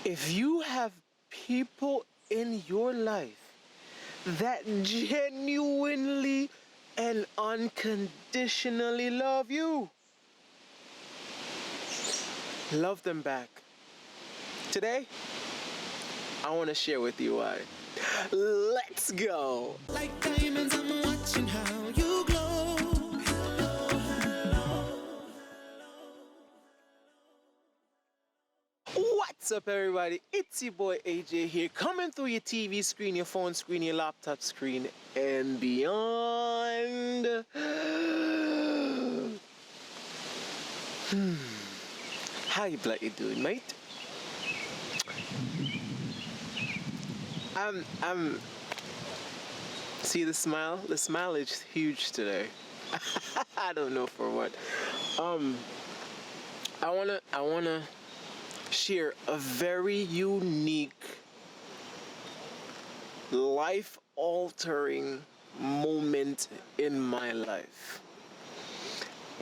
If you have people in your life that genuinely and unconditionally love you, love them back. Today, I want to share with you why. Let's go. Like diamonds, I'm watching how you glow. What's up, everybody? It's your boy AJ here, coming through your TV screen, your phone screen, your laptop screen, and beyond. How you bloody doing, mate? I'm. See the smile? The smile is huge today. I don't know for what. I wanna share a very unique, life-altering moment in my life.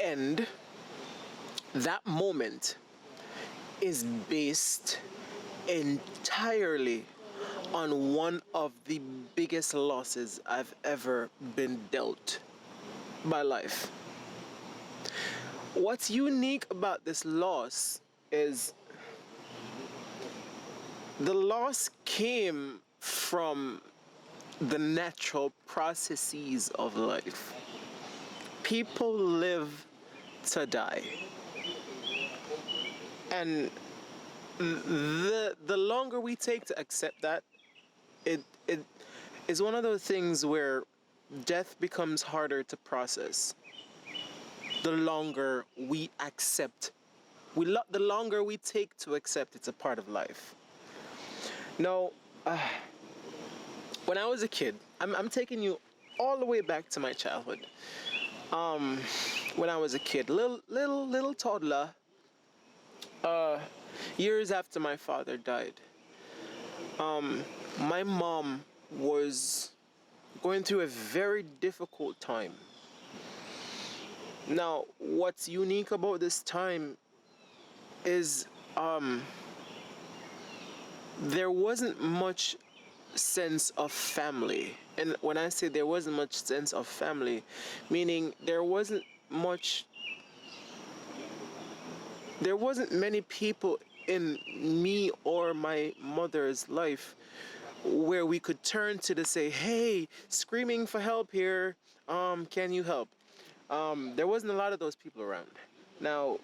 And that moment is based entirely on one of the biggest losses I've ever been dealt by life. What's unique about this loss is the loss came from the natural processes of life. People live to die. And the longer we take to accept that, it is one of those things where death becomes harder to process. The longer we accept, the longer we take to accept it's a part of life. Now, when I was a kid, I'm taking you all the way back to my childhood. When I was a kid, little toddler, years after my father died, my mom was going through a very difficult time. Now, what's unique about this time is there wasn't much sense of family. And when I say there wasn't much sense of family, meaning there wasn't many people in me or my mother's life where we could turn to say, hey, screaming for help here, can you help? There wasn't a lot of those people around. Now,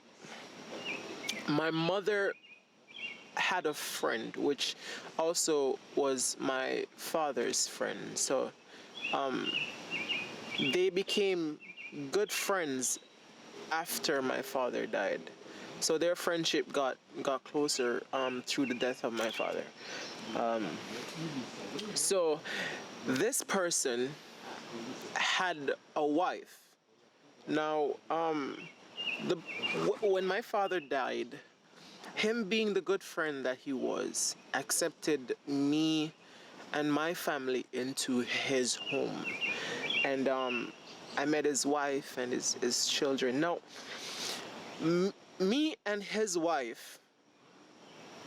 my mother had a friend, which also was my father's friend. So they became good friends after my father died. So their friendship got closer through the death of my father. So this person had a wife. Now, when my father died, him being the good friend that he was, accepted me and my family into his home. And I met his wife and his children. Now, me and his wife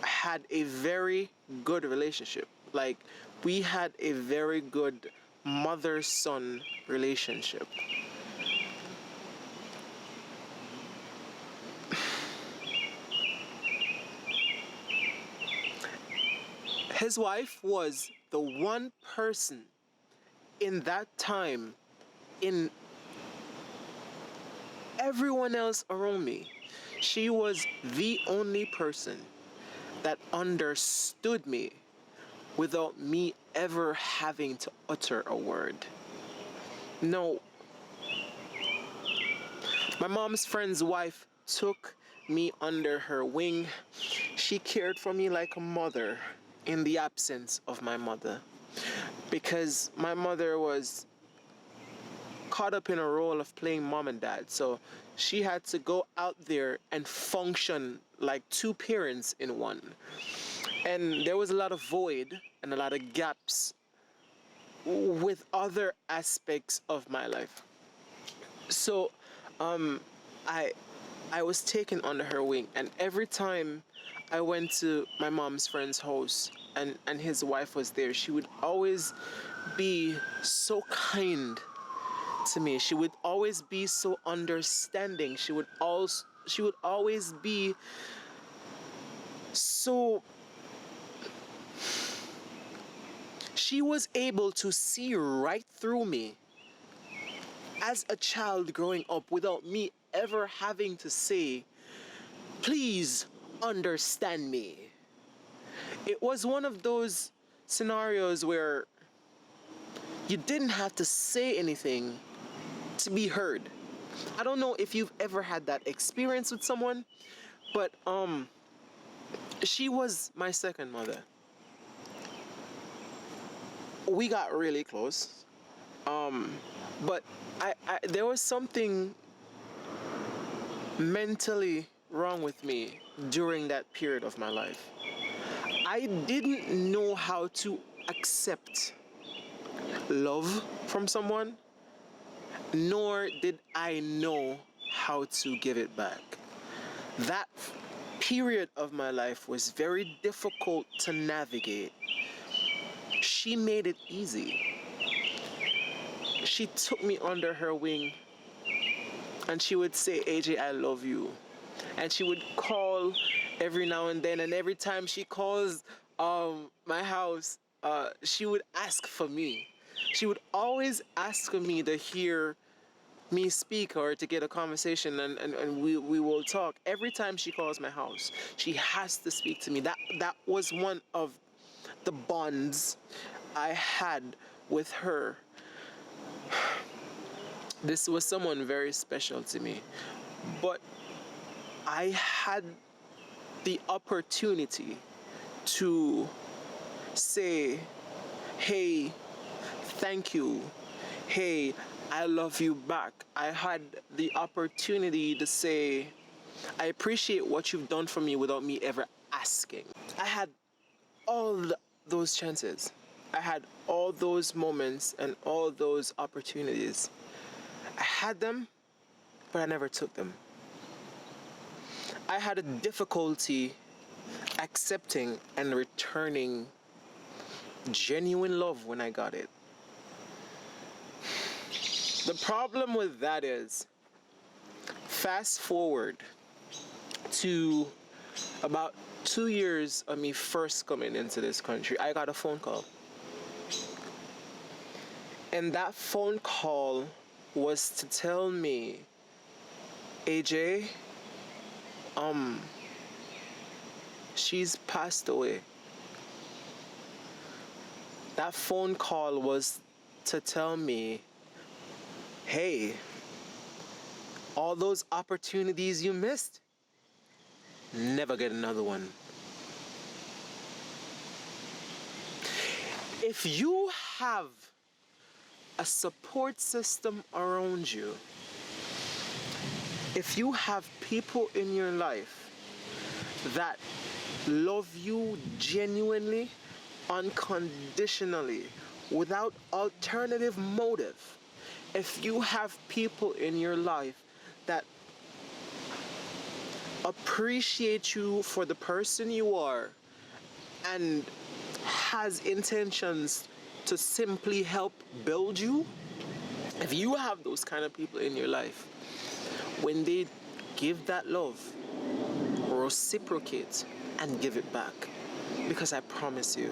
had a very good relationship. Like, we had a very good mother-son relationship. His wife was the one person in that time, in everyone else around me, she was the only person that understood me without me ever having to utter a word. No. My mom's friend's wife took me under her wing. She cared for me like a mother in the absence of my mother, because my mother was caught up in a role of playing mom and dad. So she had to go out there and function like two parents in one. And there was a lot of void and a lot of gaps with other aspects of my life. So I was taken under her wing, and every time I went to my mom's friend's house and his wife was there, she would always be so kind to me. She would always be so understanding. She would always be so, she was able to see right through me as a child growing up without me ever having to say, please understand me. It was one of those scenarios where you didn't have to say anything to be heard. I don't know if you've ever had that experience with someone, but she was my second mother. We got really close. But there was something mentally wrong with me during that period of my life. I didn't know how to accept love from someone, nor did I know how to give it back. That period of my life was very difficult to navigate. She made it easy. She took me under her wing and she would say, AJ, I love you. And she would call every now and then, and every time she calls my house, she would ask for me. She would always ask for me to hear me speak or to get a conversation, and we will talk. Every time she calls my house, she has to speak to me. That was one of the bonds I had with her. This was someone very special to me. But I had the opportunity to say, hey, thank you. Hey, I love you back. I had the opportunity to say, I appreciate what you've done for me without me ever asking. I had those chances. I had all those moments and all those opportunities. I had them, but I never took them. I had a difficulty accepting and returning genuine love when I got it. The problem with that is, fast forward to about 2 years of me first coming into this country, I got a phone call. And that phone call was to tell me, AJ, she's passed away. That phone call was to tell me, hey, all those opportunities you missed, never get another one. If you have a support system around you, if you have people in your life that love you genuinely, unconditionally, without alternative motive, if you have people in your life that appreciate you for the person you are and has intentions to simply help build you, if you have those kind of people in your life, when they give that love, reciprocate and give it back. Because I promise you,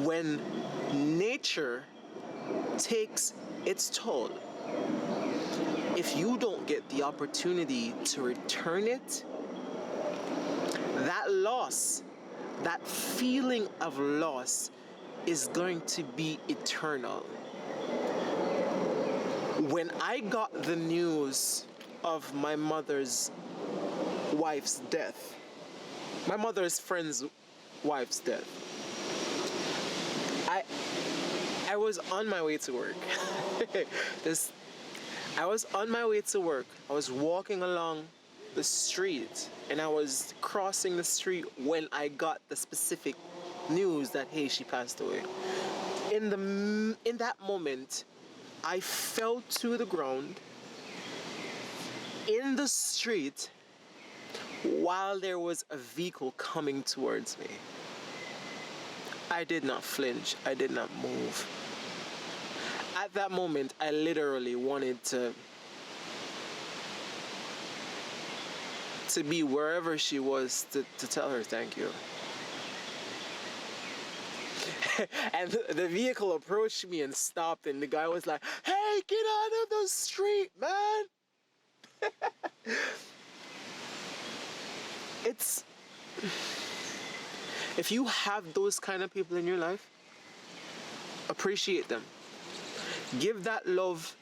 when nature takes its toll, if you don't get the opportunity to return it, that loss, that feeling of loss is going to be eternal. When I got the news of my mother's wife's death, my mother's friend's wife's death, I was on my way to work. I was on my way to work. I was walking along the street and I was crossing the street when I got the specific news that, hey, she passed away. In that moment, I fell to the ground in the street while there was a vehicle coming towards me. I did not flinch. I did not move. At that moment, I literally wanted to be wherever she was to tell her thank you. And the vehicle approached me and stopped, and the guy was like, "Hey, get out of the street, man!" It's If you have those kind of people in your life, appreciate them. Give that love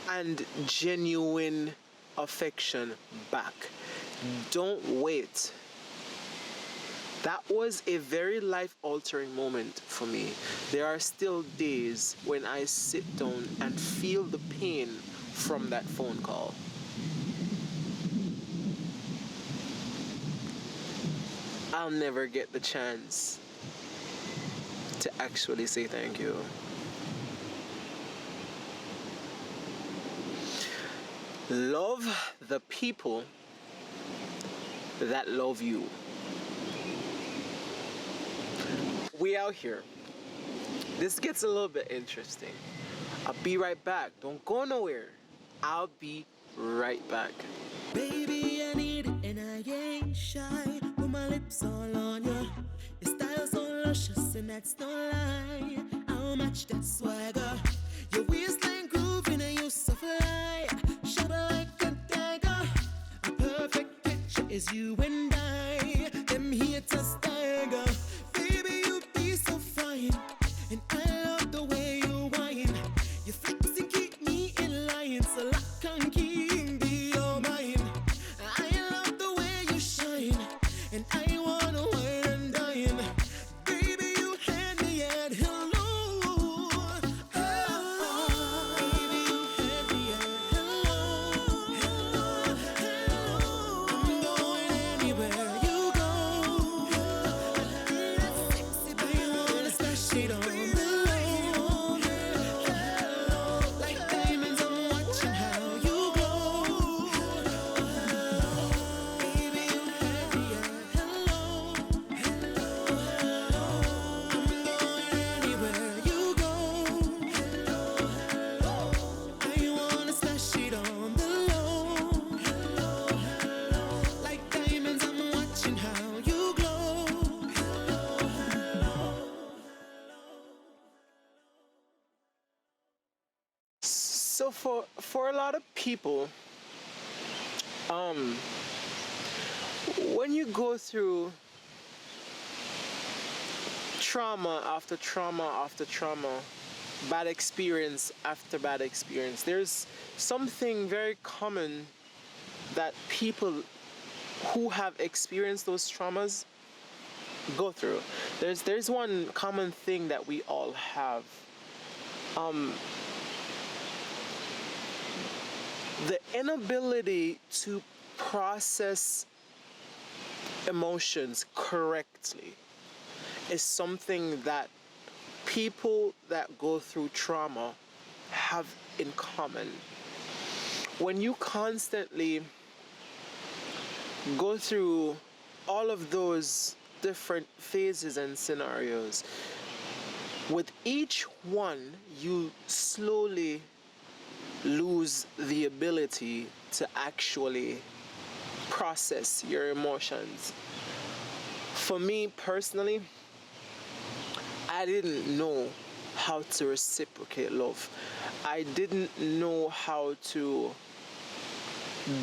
and genuine affection back. Don't wait. That was a very life-altering moment for me. There are still days when I sit down and feel the pain from that phone call. I'll never get the chance to actually say thank you. Love the people that love you. We out here. This gets a little bit interesting. I'll be right back. Don't go nowhere. I'll be right back. Baby, I need it and I ain't shy. Put my lips all on you. Your style so luscious and that's no lie. I'll match that swagger. Your waistline grooving and you so fly. Shadow like a dagger. A perfect picture is you and I. Them here to stagger. Baby, you be so fine. And I love the way you whine. Your flexing keep me in line. So lock and key and be your mind. I love the way you shine. And I wanna wine and dine. Baby, you had me at hello. Oh, baby, you had me at hello. Hello, hello. I'm going anywhere you go. That's sexy, baby. I wanna smash it on the low. Hello, like diamonds, I'm watching how you glow. Baby, you had me at hello. Hello, hello. I'm going anywhere you go. Hello, hello. I wanna smash it on the low. Hello, hello. Like diamonds, I'm watching how you glow. Hello, hello. So for a lot of people, when you go through trauma after trauma after trauma, bad experience after bad experience, there's something very common that people who have experienced those traumas go through. There's one common thing that we all have. The inability to process emotions correctly is something that people that go through trauma have in common. When you constantly go through all of those different phases and scenarios, with each one you slowly lose the ability to actually process your emotions. For me personally, I didn't know how to reciprocate love. I didn't know how to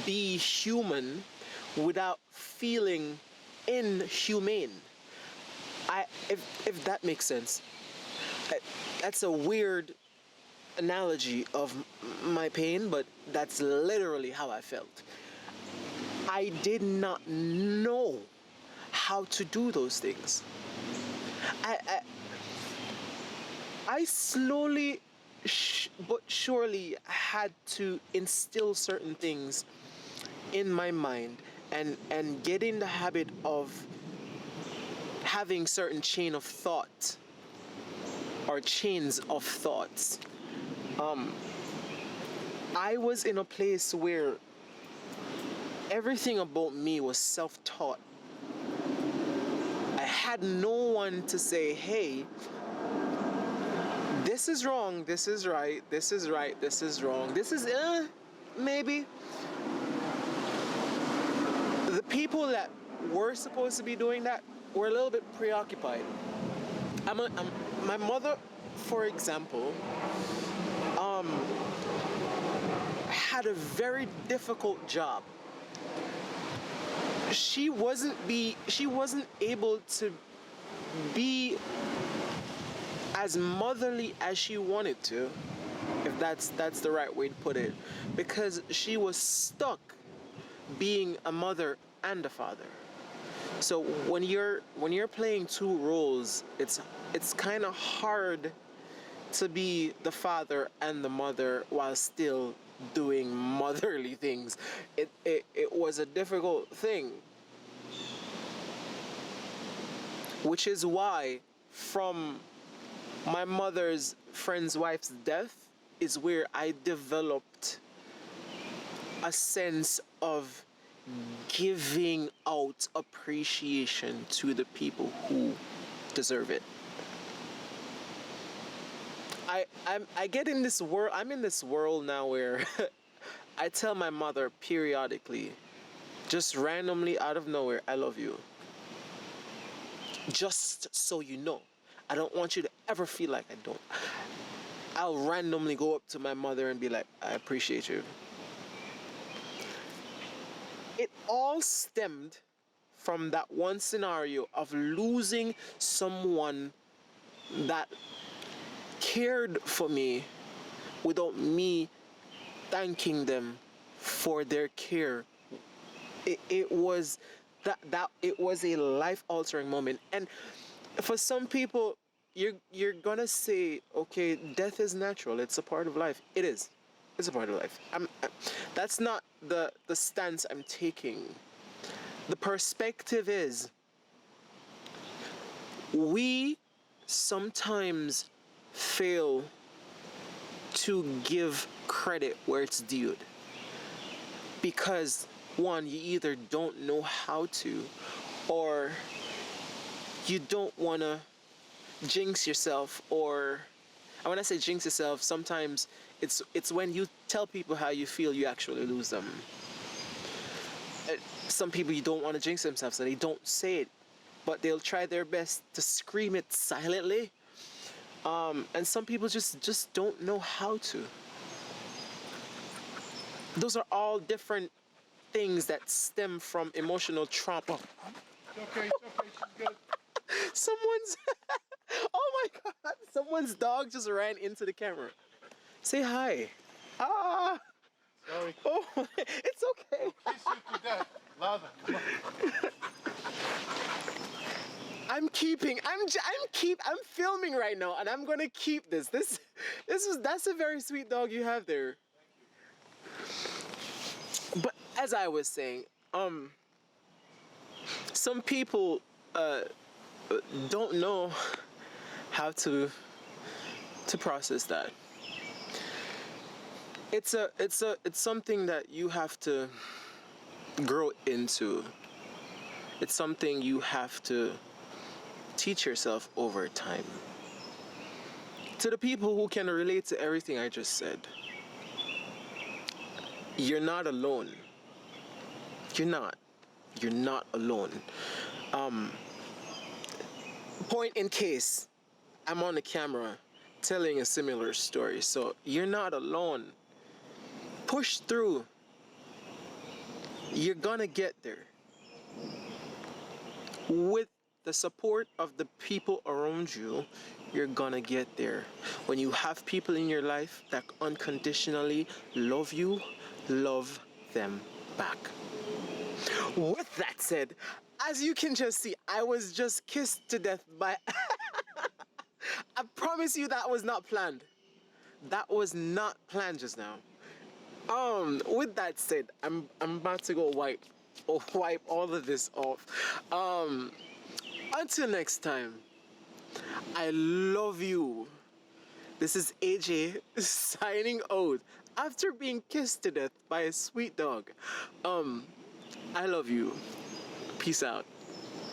be human without feeling inhumane. If that makes sense. That's a weird analogy of my pain, but that's literally how I felt. I did not know how to do those things. I slowly but surely had to instill certain things in my mind and get in the habit of having certain chain of thought or chains of thoughts. I was in a place where everything about me was self-taught. I had no one to say, hey, this is wrong, this is right, this is right, this is wrong, this is maybe. The people that were supposed to be doing that were a little bit preoccupied. My mother, for example, had a very difficult job. She wasn't able to be as motherly as she wanted to, if that's the right way to put it, because she was stuck being a mother and a father. So when you're playing two roles, it's kind of hard to be the father and the mother while still doing motherly things. It was a difficult thing, which is why from my mother's friend's wife's death is where I developed a sense of giving out appreciation to the people who deserve it. I get in this world. I'm in this world now where I tell my mother periodically, just randomly out of nowhere, I love you. Just so you know, I don't want you to ever feel like I don't. I'll randomly go up to my mother and be like, I appreciate you. It all stemmed from that one scenario of losing someone that cared for me without me thanking them for their care. It was it was a life-altering moment. And for some people, you're gonna say, okay, death is natural, it's a part of life. It is. It's a part of life. That's not the stance I'm taking. The perspective is, we sometimes fail to give credit where it's due. Because one, you either don't know how to, or you don't want to jinx yourself. Or, and when I say jinx yourself, sometimes it's when you tell people how you feel, you actually lose them. Some people, you don't want to jinx themselves, so they don't say it, but they'll try their best to scream it silently. And some people just don't know how to. Those are all different things that stem from emotional trauma. It's okay, she's good. Someone's oh my god, someone's dog just ran into the camera. Say hi. Ah. Sorry. Oh, it's okay. I'll kiss you to death. Louder. I'm filming right now, and I'm gonna keep this. That's a very sweet dog you have there. But as I was saying, some people don't know how to process that. It's something that you have to grow into. It's something you have to teach yourself over time. To the people who can relate to everything I just said, you're not alone. You're not alone. Point in case, I'm on the camera telling a similar story, so you're not alone. Push through. You're gonna get there. With the support of the people around you, you're gonna get there. When you have people in your life that unconditionally love you, love them back. With that said, as you can just see, I was just kissed to death by I promise you that was not planned. That was not planned just now. With that said, I'm about to go wipe all of this off. Until next time, I love you. This is AJ signing out after being kissed to death by a sweet dog. I love you. Peace out.